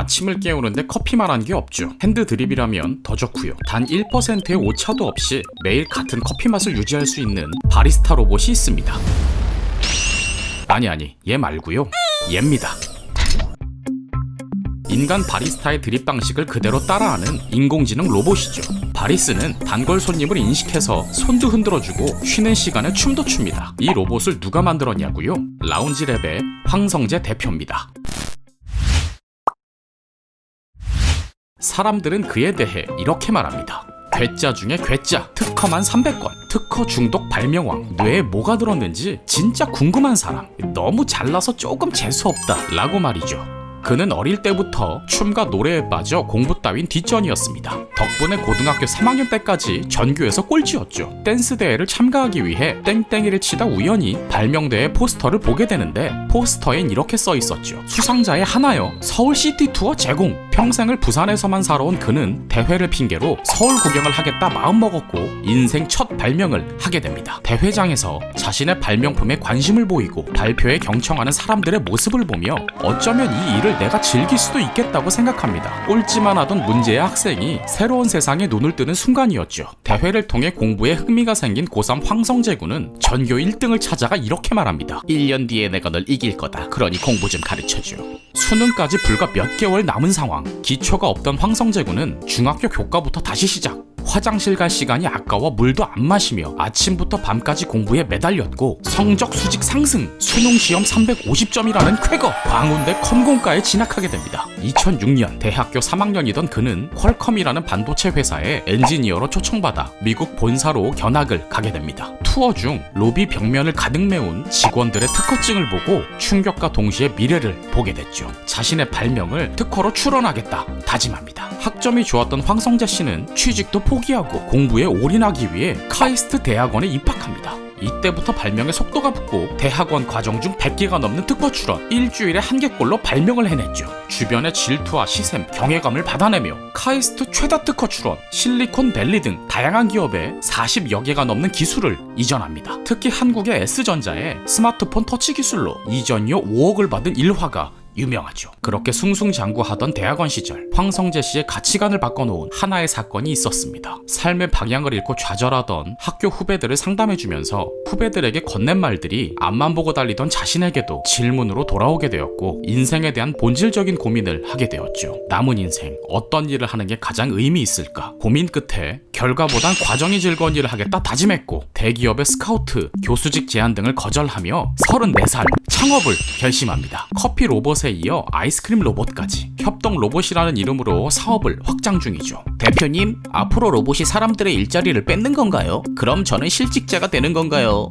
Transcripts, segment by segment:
아침을 깨우는데 커피만한 게 없죠. 핸드 드립이라면 더 좋고요. 단 1%의 오차도 없이 매일 같은 커피 맛을 유지할 수 있는 바리스타 로봇이 있습니다. 아니, 얘 말고요. 얘입니다. 인간 바리스타의 드립 방식을 그대로 따라하는 인공지능 로봇이죠. 바리스는 단골 손님을 인식해서 손도 흔들어주고 쉬는 시간에 춤도 춥니다. 이 로봇을 누가 만들었냐고요? 라운지랩의 황성재 대표입니다. 사람들은 그에 대해 이렇게 말합니다. 괴짜 중에 괴짜, 특허만 300건, 특허 중독 발명왕, 뇌에 뭐가 들었는지 진짜 궁금한 사람, 너무 잘나서 조금 재수없다 라고 말이죠. 그는 어릴 때부터 춤과 노래에 빠져 공부 따윈 뒷전이었습니다. 덕분에 고등학교 3학년 때까지 전교에서 꼴찌였죠. 댄스 대회를 참가하기 위해 땡땡이를 치다 우연히 발명대회 포스터를 보게 되는데 포스터엔 이렇게 써 있었죠. 수상자의 하나여 서울시티 투어 제공. 평생을 부산에서만 살아온 그는 대회를 핑계로 서울 구경을 하겠다 마음먹었고 인생 첫 발명을 하게 됩니다. 대회장에서 자신의 발명품에 관심을 보이고 발표에 경청하는 사람들의 모습을 보며 어쩌면 이 일을 내가 즐길 수도 있겠다고 생각합니다. 꼴찌만 하던 문제의 학생이 새로운 세상에 눈을 뜨는 순간이었죠. 대회를 통해 공부에 흥미가 생긴 고3 황성재 군은 전교 1등을 찾아가 이렇게 말합니다. 1년 뒤에 내가 널 이길 거다. 그러니 공부 좀 가르쳐줘. 수능까지 불과 몇 개월 남은 상황. 기초가 없던 황성재 군은 중학교 교과부터 다시 시작. 화장실 갈 시간이 아까워 물도 안 마시며 아침부터 밤까지 공부에 매달렸고 성적 수직 상승, 수능 시험 350점이라는 쾌거, 광운대 컴공과에 진학하게 됩니다. 2006년 대학교 3학년이던 그는 퀄컴이라는 반도체 회사에 엔지니어로 초청받아 미국 본사로 견학을 가게 됩니다. 투어 중 로비 벽면을 가득 메운 직원들의 특허증을 보고 충격과 동시에 미래를 보게 됐죠. 자신의 발명을 특허로 출원하겠다 다짐합니다. 학점이 좋았던 황성재 씨는 취직도 포기하고 공부에 올인하기 위해 카이스트 대학원에 입학합니다. 이때부터 발명에 속도가 붙고 대학원 과정 중 100개가 넘는 특허 출원, 일주일에 1개꼴로 발명을 해냈죠. 주변의 질투와 시샘, 경외감을 받아내며 카이스트 최다 특허 출원, 실리콘밸리 등 다양한 기업에 40여 개가 넘는 기술을 이전합니다. 특히 한국의 S전자에 스마트폰 터치 기술로 이전료 5억을 받은 일화가 유명하죠. 그렇게 승승장구하던 대학원 시절 황성재 씨의 가치관을 바꿔놓은 하나의 사건이 있었습니다. 삶의 방향을 잃고 좌절하던 학교 후배들을 상담해주면서 후배들에게 건넨 말들이 앞만 보고 달리던 자신에게도 질문으로 돌아오게 되었고 인생에 대한 본질적인 고민을 하게 되었죠. 남은 인생 어떤 일을 하는 게 가장 의미 있을까? 고민 끝에 결과보단 과정이 즐거운 일을 하겠다 다짐했고 대기업의 스카우트, 교수직 제안 등을 거절하며 34살 창업을 결심합니다. 커피 로봇에 이어 아이스크림 로봇까지 협동 로봇이라는 이름으로 사업을 확장 중이죠. 대표님, 앞으로 로봇이 사람들의 일자리를 뺏는 건가요? 그럼 저는 실직자가 되는 건가요?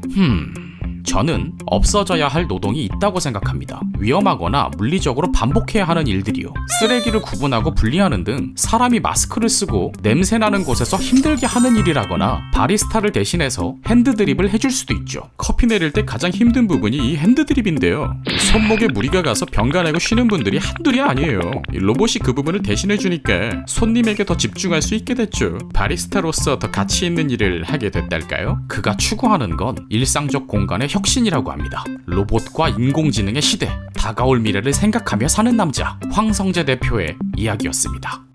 저는 없어져야 할 노동이 있다고 생각합니다. 위험하거나 물리적으로 반복해야 하는 일들이요. 쓰레기를 구분하고 분리하는 등 사람이 마스크를 쓰고 냄새나는 곳에서 힘들게 하는 일이라거나 바리스타를 대신해서 핸드드립을 해줄 수도 있죠. 커피 내릴 때 가장 힘든 부분이 이 핸드드립인데요. 손목에 무리가 가서 병가 내고 쉬는 분들이 한둘이 아니에요. 로봇이 그 부분을 대신해주니까 손님에게 더 집중할 수 있게 됐죠. 바리스타로서 더 가치 있는 일을 하게 됐달까요? 그가 추구하는 건 일상적 공간의 혁신이라고 합니다. 로봇과 인공지능의 시대, 다가올 미래를 생각하며 사는 남자 황성재 대표의 이야기였습니다.